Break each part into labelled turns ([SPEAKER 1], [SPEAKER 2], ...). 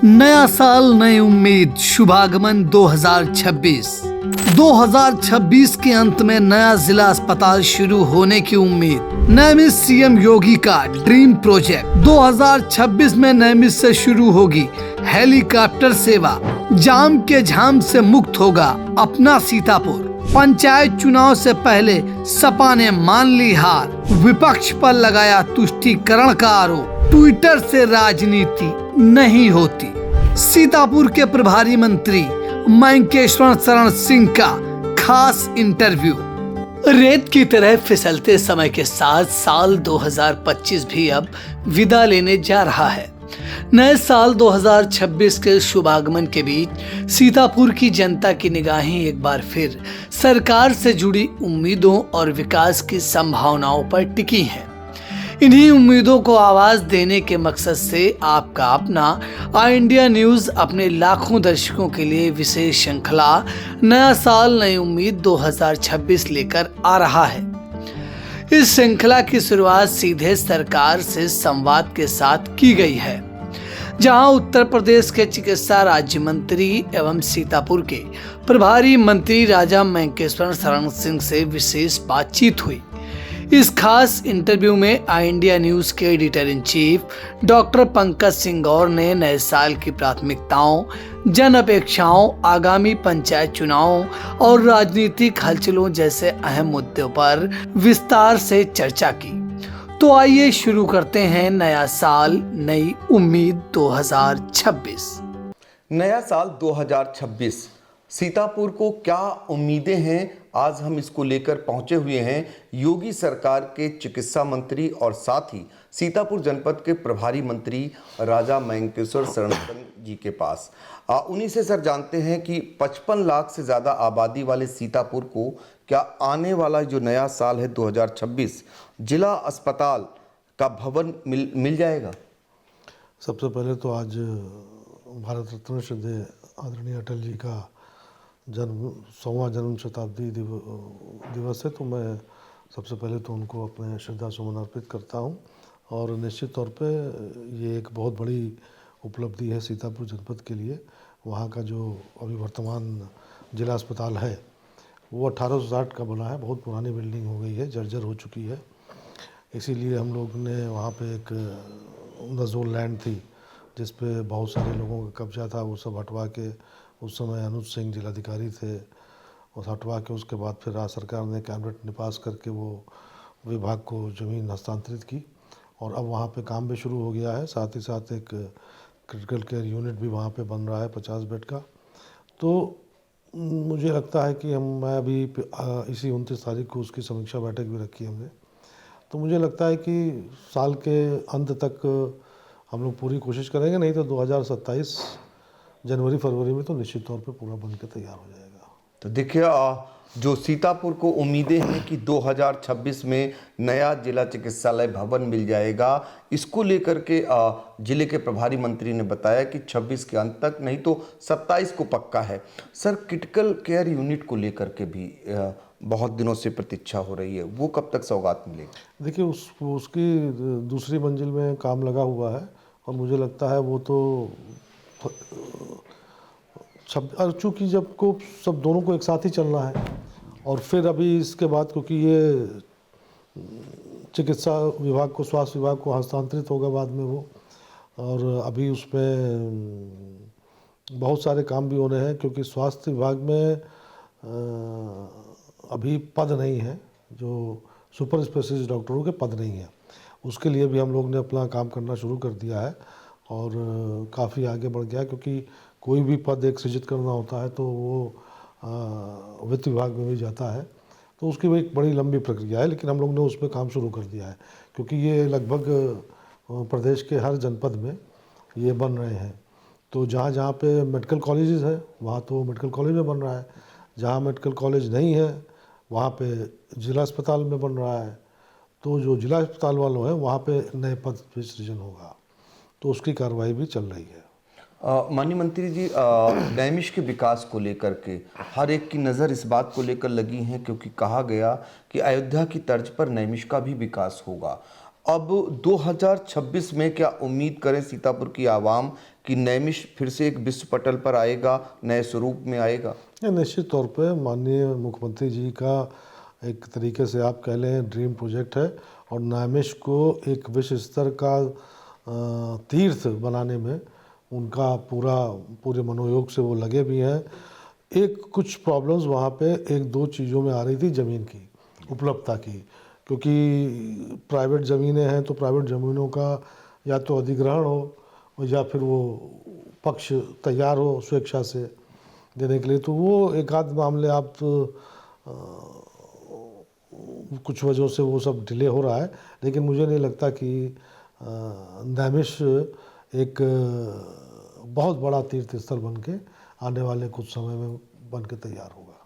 [SPEAKER 1] नया साल नई उम्मीद, शुभागमन 2026। 2026 के अंत में नया जिला अस्पताल शुरू होने की उम्मीद। नैमिष सीएम योगी का ड्रीम प्रोजेक्ट 2026 में नैमिष से शुरू होगी हेलीकॉप्टर सेवा। जाम के झाम से मुक्त होगा अपना सीतापुर। पंचायत चुनाव से पहले सपा ने मान ली हार, विपक्ष पर लगाया तुष्टीकरण का आरोप। ट्विटर से राजनीति नहीं होती। सीतापुर के प्रभारी मंत्री मयंकेश्वर शरण सिंह का खास इंटरव्यू। रेत की तरह फिसलते समय के साथ साल 2025 भी अब विदा लेने जा रहा है। नए साल 2026 के शुभागमन के बीच सीतापुर की जनता की निगाहें एक बार फिर सरकार से जुड़ी उम्मीदों और विकास की संभावनाओं पर टिकी हैं। इन्हीं उम्मीदों को आवाज देने के मकसद से आपका अपना आई इंडिया न्यूज अपने लाखों दर्शकों के लिए विशेष श्रृंखला नया साल नई उम्मीद 2026 लेकर आ रहा है। इस श्रृंखला की शुरुआत सीधे सरकार से संवाद के साथ की गई है, जहां उत्तर प्रदेश के चिकित्सा राज्य मंत्री एवं सीतापुर के प्रभारी मंत्री राजा मयंकेश्वर शरण सिंह से विशेष बातचीत हुई। इस खास इंटरव्यू में आई इंडिया न्यूज के editor in chief doctor Pankaj Singh Gaur ने नए साल की प्राथमिकताओं, जन अपेक्षाओं, आगामी पंचायत चुनावों और राजनीतिक हलचलों जैसे अहम मुद्दों पर विस्तार से चर्चा की। तो आइए शुरू करते हैं नया साल नई उम्मीद 2026।
[SPEAKER 2] नया साल 2026 सीतापुर को क्या उम्मीदें हैं, आज हम इसको लेकर पहुंचे हुए हैं योगी सरकार के चिकित्सा मंत्री और साथ ही सीतापुर जनपद के प्रभारी मंत्री राजा मयंकेश्वर शरण सिंह जी के पास। उन्हीं से सर जानते हैं कि 55 लाख से ज़्यादा आबादी वाले सीतापुर को क्या आने वाला जो नया साल है 2026 जिला अस्पताल का भवन मिल जाएगा।
[SPEAKER 3] सबसे पहले तो आज भारत रत्न श्रद्धेय आदरणीय अटल जी का 100वां जन्म शताब्दी दिवस है, तो मैं सबसे पहले तो उनको अपने श्रद्धा सुमन अर्पित करता हूं। और निश्चित तौर पे ये एक बहुत बड़ी उपलब्धि है सीतापुर जनपद के लिए। वहाँ का जो अभी वर्तमान जिला अस्पताल है वो 1860 का बना है, बहुत पुरानी बिल्डिंग हो गई है, जर्जर हो चुकी है। इसीलिए हम लोग ने वहाँ पे एक नजोल लैंड थी जिस पे बहुत सारे लोगों का कब्जा था, वो सब हटवा के, उस समय अनुज सिंह जिलाधिकारी थे, और हटवा के उसके बाद फिर राज्य सरकार ने कैबिनेट में पास करके वो विभाग को ज़मीन हस्तांतरित की और अब वहाँ पे काम भी शुरू हो गया है। साथ ही साथ एक क्रिटिकल केयर यूनिट भी वहाँ पे बन रहा है 50 बेड का। तो मुझे लगता है कि मैं अभी इसी 29 तारीख को उसकी समीक्षा बैठक भी रखी हमने। तो मुझे लगता है कि साल के अंत तक हम लोग पूरी कोशिश करेंगे, नहीं तो 2027 जनवरी फरवरी में तो निश्चित तौर पे पूरा बन के तैयार हो जाएगा।
[SPEAKER 2] तो देखिए जो सीतापुर को उम्मीदें हैं कि 2026 में नया जिला चिकित्सालय भवन मिल जाएगा, इसको लेकर के जिले के प्रभारी मंत्री ने बताया कि 26 के अंत तक, नहीं तो 27 को पक्का है। सर क्रिटिकल केयर यूनिट को लेकर के भी बहुत दिनों से प्रतीक्षा हो रही है, वो कब तक सौगात मिलेगी।
[SPEAKER 3] देखिए उसकी दूसरी मंजिल में काम लगा हुआ है और मुझे लगता है वो तो चूँकि जब को सब दोनों को एक साथ ही चलना है और फिर अभी इसके बाद, क्योंकि ये चिकित्सा विभाग को, स्वास्थ्य विभाग को हस्तांतरित होगा बाद में वो, और अभी उसमें बहुत सारे काम भी होने हैं क्योंकि स्वास्थ्य विभाग में अभी पद नहीं है, जो सुपर स्पेशलिस्ट डॉक्टरों के पद नहीं है। उसके लिए भी हम लोग ने अपना काम करना शुरू कर दिया है और काफ़ी आगे बढ़ गया, क्योंकि कोई भी पद एक सृजित करना होता है तो वो वित्त विभाग में भी जाता है, तो उसकी वो एक बड़ी लंबी प्रक्रिया है। लेकिन हम लोग ने उस पर काम शुरू कर दिया है क्योंकि ये लगभग प्रदेश के हर जनपद में ये बन रहे हैं। तो जहाँ जहाँ पे मेडिकल कॉलेजेस हैं वहाँ तो मेडिकल कॉलेज में बन रहा है, जहाँ मेडिकल कॉलेज नहीं है वहाँ पे जिला अस्पताल में बन रहा है। तो जो जिला अस्पताल वालों हैं वहाँ पे नए पद भी सृजन होगा, तो उसकी कार्रवाई भी चल रही है।
[SPEAKER 2] माननीय मंत्री जी, नैमिष के विकास को लेकर के हर एक की नज़र इस बात को लेकर लगी है, क्योंकि कहा गया कि अयोध्या की तर्ज पर नैमिष का भी विकास होगा। अब 2026 में क्या उम्मीद करें सीतापुर की आवाम कि नैमिष फिर से एक विश्व पटल पर आएगा, नए स्वरूप में आएगा?
[SPEAKER 3] ये निश्चित तौर पे माननीय मुख्यमंत्री जी का एक तरीके से आप कह लें ड्रीम प्रोजेक्ट है, और नैमिष को एक विश्व स्तर का तीर्थ बनाने में उनका पूरे मनोयोग से वो लगे भी हैं। एक कुछ प्रॉब्लम्स वहाँ पे एक दो चीज़ों में आ रही थी, ज़मीन की उपलब्धता की, क्योंकि प्राइवेट ज़मीनें हैं तो प्राइवेट ज़मीनों का या तो अधिग्रहण हो या फिर वो पक्ष तैयार हो स्वेच्छा से देने के लिए, तो वो एक आध मामले आप कुछ वजहों से वो सब डिले हो रहा है। लेकिन मुझे नहीं लगता कि नैमिष एक बहुत बड़ा तीर्थ स्थल बन के आने वाले कुछ समय में बन के तैयार होगा।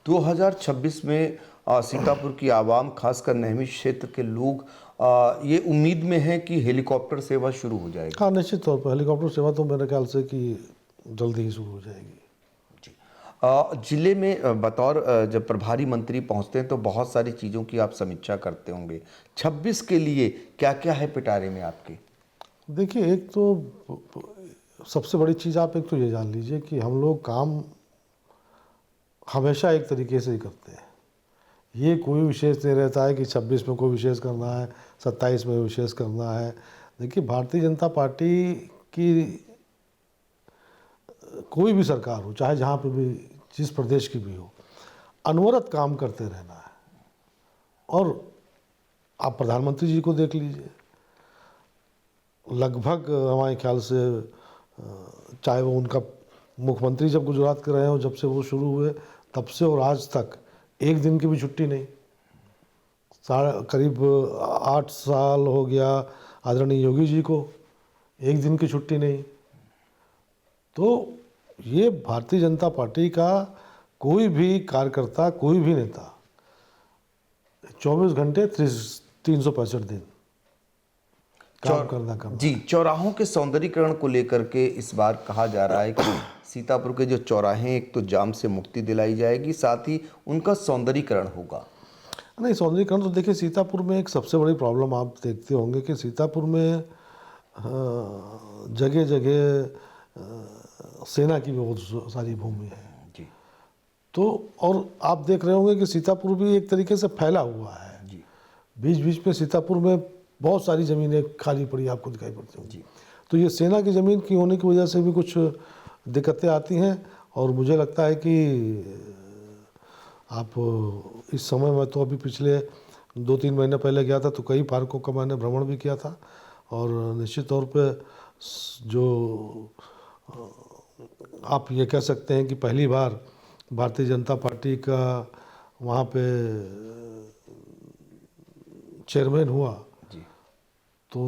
[SPEAKER 2] 2026 में सीतापुर की आवाम, खासकर नैमिष क्षेत्र के लोग ये उम्मीद में हैं कि हेलीकॉप्टर सेवा शुरू हो जाएगी।
[SPEAKER 3] हाँ, निश्चित तौर पर हेलीकॉप्टर सेवा तो मेरे ख्याल से कि जल्दी ही शुरू हो जाएगी।
[SPEAKER 2] जिले में बतौर जब प्रभारी मंत्री पहुंचते हैं तो बहुत सारी चीज़ों की आप समीक्षा करते होंगे। 26 के लिए क्या क्या है पिटारे में आपके?
[SPEAKER 3] देखिए, एक तो सबसे बड़ी चीज़ आप एक तो ये जान लीजिए कि हम लोग काम हमेशा एक तरीके से ही करते हैं। ये कोई विशेष नहीं रहता है कि 26 में कोई विशेष करना है, 27 में विशेष करना है। देखिए, भारतीय जनता पार्टी की कोई भी सरकार हो, चाहे जहाँ पे भी जिस प्रदेश की भी हो, अनवरत काम करते रहना है। और आप प्रधानमंत्री जी को देख लीजिए, लगभग हमारे ख्याल से चाहे वो उनका मुख्यमंत्री जब गुजरात के रहे हो, जब से वो शुरू हुए तब से और आज तक एक दिन की भी छुट्टी नहीं। करीब 8 साल हो गया आदरणीय योगी जी को, एक दिन की छुट्टी नहीं। तो ये भारतीय जनता पार्टी का कोई भी कार्यकर्ता, कोई भी नेता 24 घंटे 365 दिन काम करना।
[SPEAKER 2] जी, चौराहों के सौंदर्यीकरण को लेकर के इस बार कहा जा रहा है कि सीतापुर के जो चौराहे, एक तो जाम से मुक्ति दिलाई जाएगी, साथ ही उनका सौंदर्यीकरण होगा।
[SPEAKER 3] नहीं, सौंदर्यीकरण तो देखिए, सीतापुर में एक सबसे बड़ी प्रॉब्लम आप देखते होंगे कि सीतापुर में जगह जगह सेना की बहुत सारी भूमि है
[SPEAKER 2] जी।
[SPEAKER 3] तो और आप देख रहे होंगे कि सीतापुर भी एक तरीके से फैला हुआ है
[SPEAKER 2] जी।
[SPEAKER 3] बीच बीच में सीतापुर में बहुत सारी ज़मीनें खाली पड़ी आपको दिखाई पड़ती होंगी।
[SPEAKER 2] जी।
[SPEAKER 3] तो ये सेना की ज़मीन की होने की वजह से भी कुछ दिक्कतें आती हैं। और मुझे लगता है कि आप इस समय में तो अभी पिछले 2-3 महीने पहले गया था तो कई पार्कों का मैंने भ्रमण भी किया था, और निश्चित तौर पे जो आप ये कह सकते हैं कि पहली बार भारतीय जनता पार्टी का वहाँ पे चेयरमैन हुआ
[SPEAKER 2] जी।
[SPEAKER 3] तो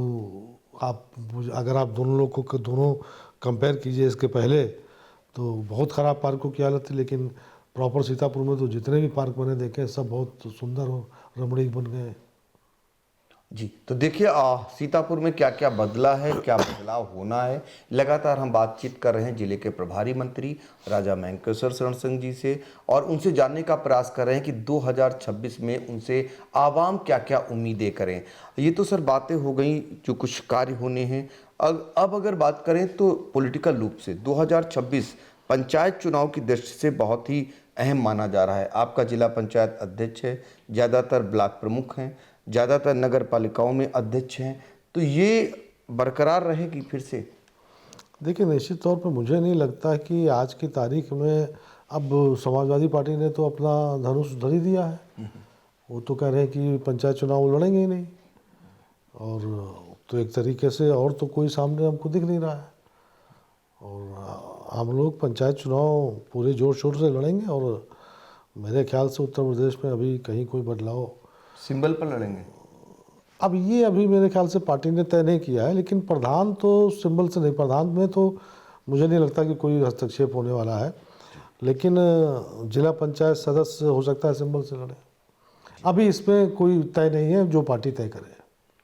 [SPEAKER 3] आप अगर आप दोनों लोगों को दोनों कंपेयर कीजिए इसके पहले, तो बहुत ख़राब पार्कों की हालत थी, लेकिन प्रॉपर सीतापुर में तो जितने भी पार्क मैंने देखे सब बहुत सुंदर और रमणीक बन गए।
[SPEAKER 2] जी, तो देखिए सीतापुर में क्या क्या बदला है, क्या बदलाव होना है, लगातार हम बातचीत कर रहे हैं जिले के प्रभारी मंत्री राजा मेंकेश्वर शरण सिंह जी से, और उनसे जानने का प्रयास कर रहे हैं कि 2026 में उनसे आवाम क्या क्या उम्मीदें करें। ये तो सर बातें हो गई जो कुछ कार्य होने हैं। अब अगर बात करें तो पॉलिटिकल रूप से 2026 पंचायत चुनाव की दृष्टि से बहुत ही अहम माना जा रहा है। आपका जिला पंचायत अध्यक्ष है, ज़्यादातर ब्लॉक प्रमुख हैं, ज़्यादातर नगर पालिकाओं में अध्यक्ष हैं, तो ये बरकरार रहेगी फिर से?
[SPEAKER 3] देखिए, निश्चित तौर पर मुझे नहीं लगता कि आज की तारीख में अब समाजवादी पार्टी ने तो अपना धनुष धर ही दिया है। वो तो कह रहे हैं कि पंचायत चुनाव वो लड़ेंगे ही नहीं, और तो एक तरीके से और तो कोई सामने हमको दिख नहीं रहा है। और हम लोग पंचायत चुनाव पूरे जोर शोर से लड़ेंगे, और मेरे ख्याल से उत्तर प्रदेश में अभी कहीं कोई बदलाव
[SPEAKER 2] सिंबल पर लड़ेंगे?
[SPEAKER 3] अब ये अभी मेरे ख्याल से पार्टी ने तय नहीं किया है, लेकिन प्रधान तो सिंबल से नहीं, प्रधान में तो मुझे नहीं लगता कि कोई हस्तक्षेप होने वाला है, लेकिन जिला पंचायत सदस्य हो सकता है सिंबल से लड़े। अभी इसमें कोई तय नहीं है, जो पार्टी तय करे।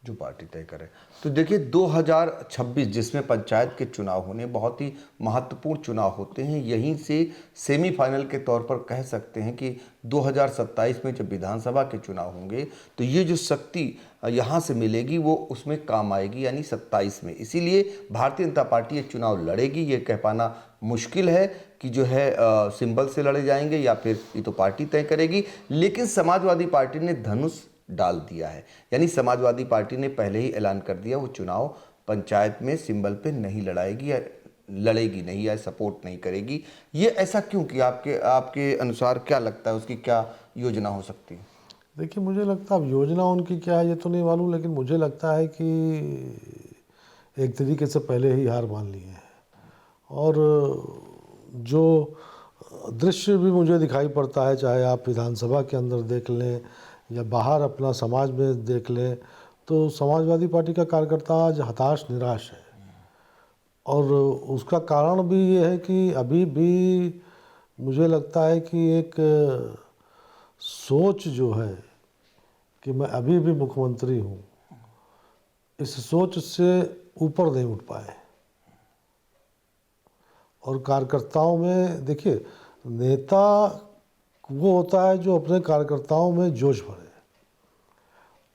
[SPEAKER 2] जो पार्टी तय करे। तो देखिए 2026 जिसमें पंचायत के चुनाव होने, बहुत ही महत्वपूर्ण चुनाव होते हैं, यहीं से सेमीफाइनल के तौर पर कह सकते हैं कि 2027 में जब विधानसभा के चुनाव होंगे तो ये जो शक्ति यहाँ से मिलेगी वो उसमें काम आएगी, यानी 27 में। इसीलिए भारतीय जनता पार्टी ये चुनाव लड़ेगी। ये कह पाना मुश्किल है कि जो है सिंबल से लड़े जाएंगे या फिर ये तो पार्टी तय करेगी। लेकिन समाजवादी पार्टी ने धनुष डाल दिया है, यानी समाजवादी पार्टी ने पहले ही ऐलान कर दिया वो चुनाव पंचायत में सिंबल पे नहीं लड़ाएगी या लड़ेगी नहीं या सपोर्ट नहीं करेगी। ये ऐसा क्यों किया? आपके अनुसार क्या लगता है, उसकी क्या योजना हो सकती है?
[SPEAKER 3] देखिए, मुझे लगता है अब योजना उनकी क्या है ये तो नहीं मालूम, लेकिन मुझे लगता है कि एक तरीके से पहले ही हार मान ली है। और जो दृश्य भी मुझे दिखाई पड़ता है, चाहे आप विधानसभा के अंदर देख लें या बाहर अपना समाज में देख लें, तो समाजवादी पार्टी का कार्यकर्ता आज हताश निराश है। और उसका कारण भी ये है कि अभी भी मुझे लगता है कि एक सोच जो है कि मैं अभी भी मुख्यमंत्री हूँ, इस सोच से ऊपर नहीं उठ पाए। और कार्यकर्ताओं में देखिए, नेता वो होता है जो अपने कार्यकर्ताओं में जोश भरे।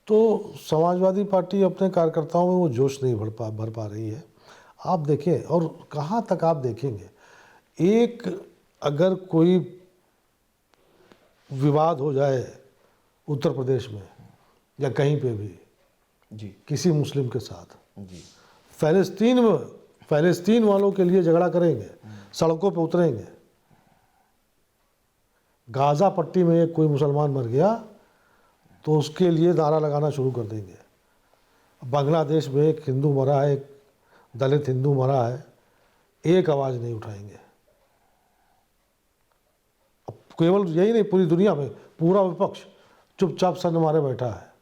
[SPEAKER 3] तो समाजवादी पार्टी अपने कार्यकर्ताओं में वो जोश नहीं भर पा रही है। आप देखें, और कहाँ तक आप देखेंगे, एक अगर कोई विवाद हो जाए उत्तर प्रदेश में या कहीं पे भी
[SPEAKER 2] जी
[SPEAKER 3] किसी मुस्लिम के साथ,
[SPEAKER 2] जी
[SPEAKER 3] फ़लस्तीन वालों के लिए झगड़ा करेंगे, सड़कों पे उतरेंगे। गाज़ा पट्टी में एक कोई मुसलमान मर गया तो उसके लिए नारा लगाना शुरू कर देंगे। बांग्लादेश में एक हिंदू मरा है, एक दलित हिंदू मरा है, एक आवाज़ नहीं उठाएंगे। अब केवल यही नहीं, पूरी दुनिया में पूरा विपक्ष चुपचाप सन्न मारे बैठा है।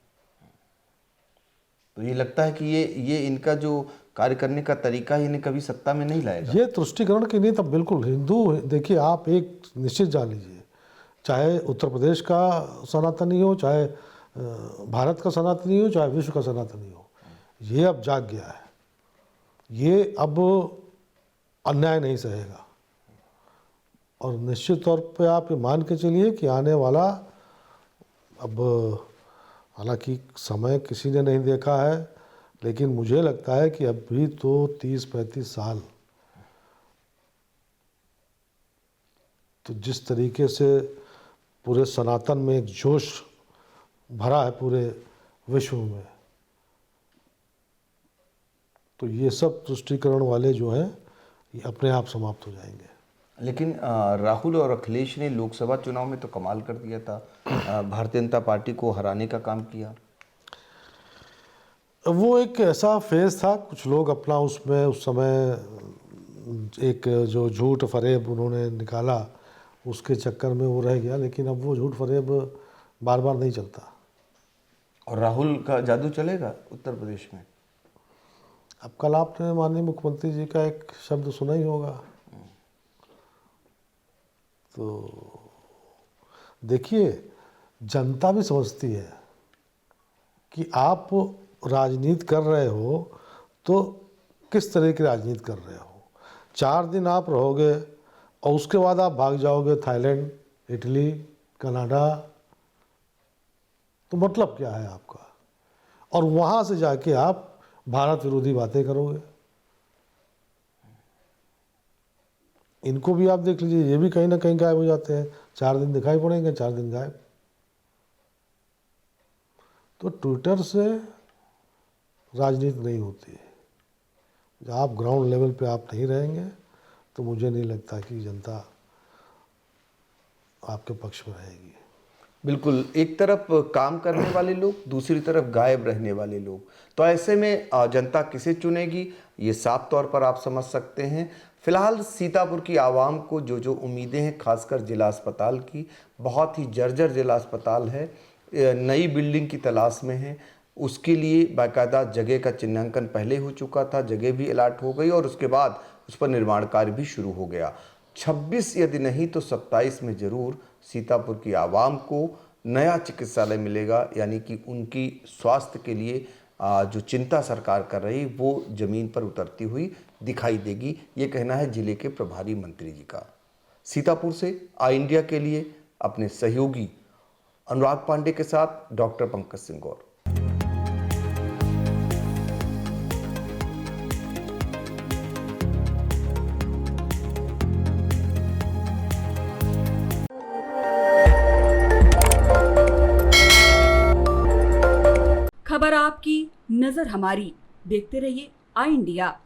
[SPEAKER 2] तो ये लगता है कि ये इनका जो कार्य करने का तरीका है इन्हें कभी सत्ता में नहीं लाएगा।
[SPEAKER 3] ये तुष्टिकरण की नहीं, तब बिल्कुल हिंदू, देखिए आप एक निश्चित जान लीजिए, चाहे उत्तर प्रदेश का सनातनी हो, चाहे भारत का सनातनी हो, चाहे विश्व का सनातनी हो, ये अब जाग गया है। ये अब अन्याय नहीं सहेगा। और निश्चित तौर पे आप ये मान के चलिए कि आने वाला, अब हालांकि समय किसी ने नहीं देखा है, लेकिन मुझे लगता है कि अभी तो 30-35 साल तो जिस तरीके से पूरे सनातन में एक जोश भरा है पूरे विश्व में, तो ये सब तुष्टिकरण वाले जो हैं ये अपने आप समाप्त हो जाएंगे।
[SPEAKER 2] लेकिन राहुल और अखिलेश ने लोकसभा चुनाव में तो कमाल कर दिया था, भारतीय जनता पार्टी को हराने का काम किया।
[SPEAKER 3] वो एक ऐसा फेज़ था, कुछ लोग अपना उसमें उस समय एक जो झूठ फरेब उन्होंने निकाला, उसके चक्कर में वो रह गया। लेकिन अब वो झूठ फरेब बार बार नहीं चलता।
[SPEAKER 2] और राहुल का जादू चलेगा उत्तर प्रदेश में।
[SPEAKER 3] अब कल आपने माननीय मुख्यमंत्री जी का एक शब्द सुना ही होगा। तो देखिए, जनता भी समझती है कि आप राजनीति कर रहे हो तो किस तरह की राजनीति कर रहे हो। 4 दिन आप रहोगे और उसके बाद आप भाग जाओगे थाईलैंड, इटली, कनाडा, तो मतलब क्या है आपका? और वहाँ से जाके आप भारत विरोधी बातें करोगे। इनको भी आप देख लीजिए, ये भी कहीं ना कहीं गायब हो जाते हैं। 4 दिन दिखाई पड़ेंगे, 4 दिन गायब। तो ट्विटर से राजनीति नहीं होती है। जब आप ग्राउंड लेवल पे आप नहीं रहेंगे तो मुझे नहीं लगता कि जनता आपके पक्ष में रहेगी।
[SPEAKER 2] बिल्कुल, एक तरफ काम करने वाले लोग, दूसरी तरफ गायब रहने वाले लोग। तो ऐसे में जनता किसे चुनेगी ये साफ तौर पर आप समझ सकते हैं। फिलहाल सीतापुर की आवाम को जो उम्मीदें हैं, खासकर जिला अस्पताल की, बहुत ही जर्जर जिला अस्पताल है, नई बिल्डिंग की तलाश में है। उसके लिए बाकायदा जगह का चिन्हांकन पहले हो चुका था, जगह भी अलॉट हो गई और उसके बाद उस पर निर्माण कार्य भी शुरू हो गया। 26 यदि नहीं तो 27 में ज़रूर सीतापुर की आवाम को नया चिकित्सालय मिलेगा, यानी कि उनकी स्वास्थ्य के लिए जो चिंता सरकार कर रही वो ज़मीन पर उतरती हुई दिखाई देगी। ये कहना है जिले के प्रभारी मंत्री जी का। सीतापुर से आई इंडिया के लिए अपने सहयोगी अनुराग पांडे के साथ डॉक्टर पंकज सिंह गौर।
[SPEAKER 4] खबर आपकी, नजर हमारी। देखते रहिए आई इंडिया।